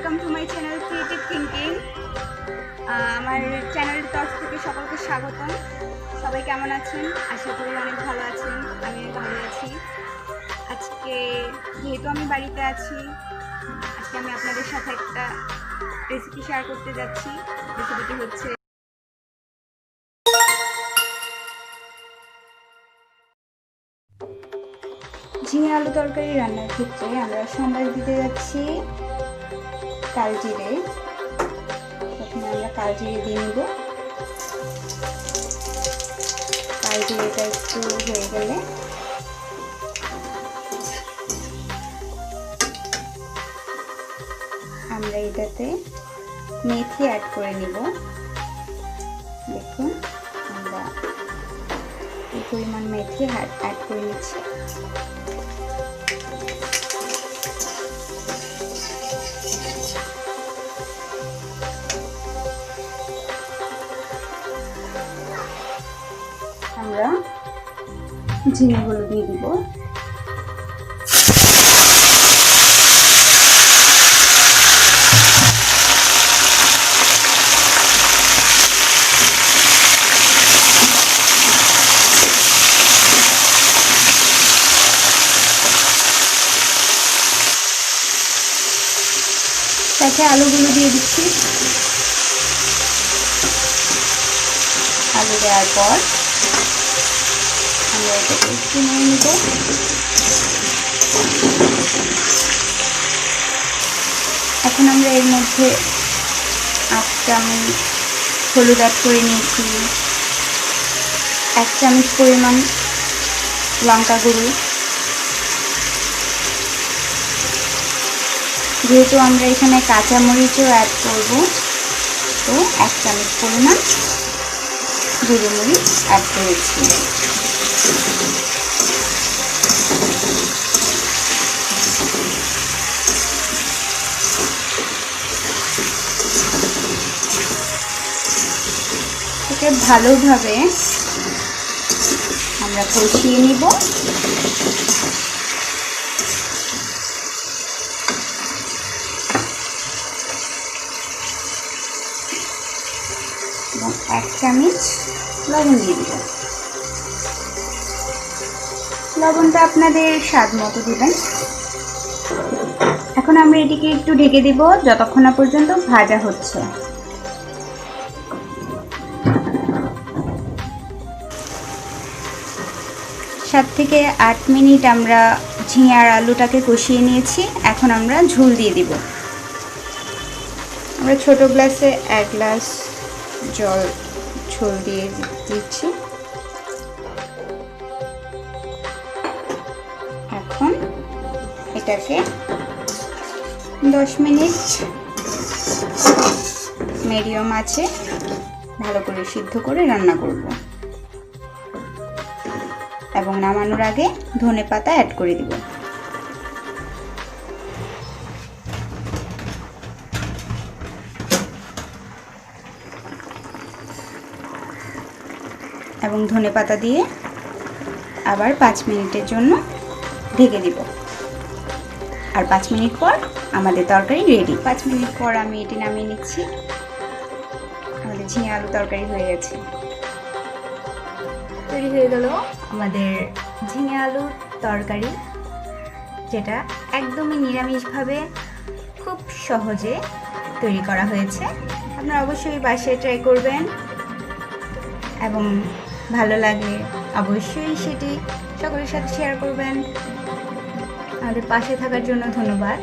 Welcome to my channel creative thinking. আমার চ্যানেলের তরফ থেকে সকলকে স্বাগতম। সবাই কেমন আছেন? আশা করি অনেক ভালো আছেন। আমি ভালো আছি। আজকে যেহেতু আমি বাড়িতে আছি, আজকে আমি আপনাদের সাথে একটা রেসিপি শেয়ার করতে যাচ্ছি। রেসিপিটি হচ্ছে ঝিঙে আলু তরকারি রান্নার ক্ষেত্রে আমরা সম্বাস দিতে যাচ্ছি কালজিরে। প্রথমে আমরা কালজিরে দিয়ে নেব। কালজিরেটা একটু হয়ে গেলে আমরা এটাতে মেথি অ্যাড করে নেব। দেখুন আমরা এই পরিমাণ মেথি অ্যাড করে নিচ্ছি। আমরা ঝিঙেগুলো দিয়ে দিব। সাথে আলুগুলো দিয়ে দিচ্ছি। আলু দেওয়ার পর আমরা এটাকে একটু নিয়ে নেব। এখন আমরা এর মধ্যে 8 চামচ হলুদ অ্যাড করে নিয়েছি, 1 চামচ পরিমাণ লঙ্কা গুঁড়ো। যেহেতু আমরা এখানে কাঁচামরিচও অ্যাড করব, তো 1 চামচ পরিমাণ গুঁড়ো মরিচ অ্যাড করেছি। এটাকে ভালোভাবে আমরা কষিয়ে নিব। এবং 1 চামচ লবণ দিয়ে দিব। লবণটা আপনাদের স্বাদ মতো দিবেন। এখন আমরা এটিকে একটু ঢেকে দিব যতক্ষণ না পর্যন্ত ভাজা হচ্ছে। 7 থেকে 8 মিনিট আমরা ঝিঙে আর আলুটাকে কষিয়ে নিয়েছি। এখন আমরা ঝোল দিয়ে দিব। আমরা ছোট গ্লাসে 1 গ্লাস জল ঝোল দিয়ে দিচ্ছি। এখন এটাকে 10 মিনিট মিডিয়াম আঁচে ভালো করে সিদ্ধ করে রান্না করব এবং নামানোর আগে ধনেপাতা অ্যাড করে দিব। এবং ধনেপাতা দিয়ে আবার 5 মিনিটের জন্য ঢেকে দিব। আর 5 মিনিট পর আমাদের তরকারি রেডি। 5 মিনিট পর আমি এটি নামিয়ে নিচ্ছি। আমাদের ঝিঙে আলু তরকারি হয়ে গেছে। তৈরি হয়ে গেল আমাদের ঝিঙে আলুর তরকারি, যেটা একদমই নিরামিষভাবে খুব সহজে তৈরি করা হয়েছে। আপনারা অবশ্যই বাসায় ট্রাই করবেন এবং ভালো লাগলে অবশ্যই সেটি সকলের সাথে শেয়ার করবেন। আমাদের পাশে থাকার জন্য ধন্যবাদ।